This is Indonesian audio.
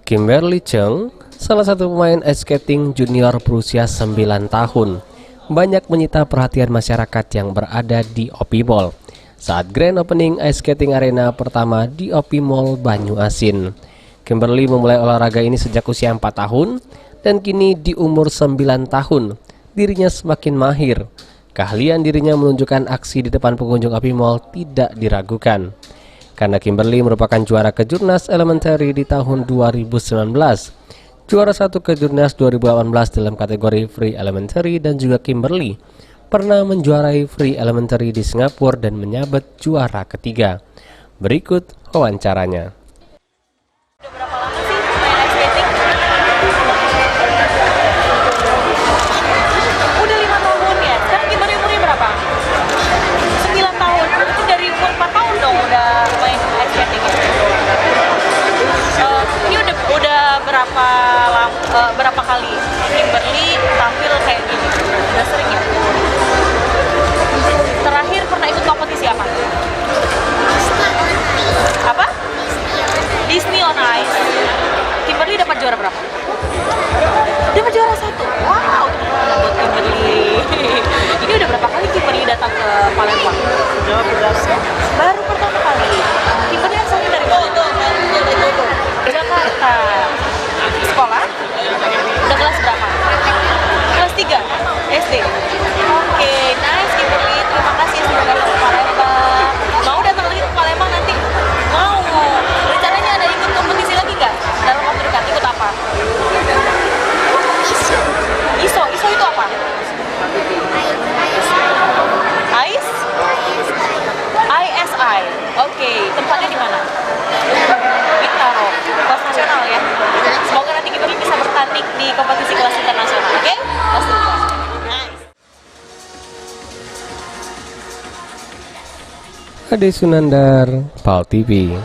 Kimberly Cheng, salah satu pemain ice skating junior berusia 9 tahun, banyak menyita perhatian masyarakat yang berada di OP Mall saat grand opening ice skating arena pertama di OP Mall Banyuasin. Kimberly memulai olahraga ini sejak usia 4 tahun dan kini di umur 9 tahun dirinya semakin mahir. Keahlian dirinya menunjukkan aksi di depan pengunjung OP Mall tidak diragukan. Karena Kimberly merupakan juara Kejurnas Elementary di tahun 2019, juara 1 Kejurnas 2018 dalam kategori Free Elementary, dan juga Kimberly pernah menjuarai Free Elementary di Singapura dan menyabet juara ketiga. Berikut wawancaranya. Udah berapa lama sih main ice skating? Udah 5 tahun ya. Sekarang Kimberly umurnya berapa? 9 tahun. Itu dari umur 4 tahun dong udah main ice skating ya? Ini udah berapa kali Kimberly tampil kayak gini? Udah sering ya? Terakhir pernah ikut kompetisi apa? Apa? Disney on Ice. Kimberly dapat juara berapa? Dapat juara 1. Wow, buat Kimberly. Ini udah berapa kali Kimberly datang ke Palembang? Baru pertama kali. Kimberly asalnya dari mana? Jakarta. Sekolah? Udah kelas berapa? Kelas 3? SD? Oke, nice Kimberly. Terima kasih sudah datang ke Palembang. Mau datang lagi ke Palembang nanti? Mau. Rencananya ada ikut kompetisi lagi nggak? Dalam waktu dekat ikut apa? ISO. ISO itu apa? ICE? ISI. Oke, tempatnya di mana? Bintaro. Kelas nasional ya. Semoga nanti Kimberly bisa bertanding di kompetisi kelas internasional. Oke? Kelas 2. Nice. Ade Sunandar, PAL TV.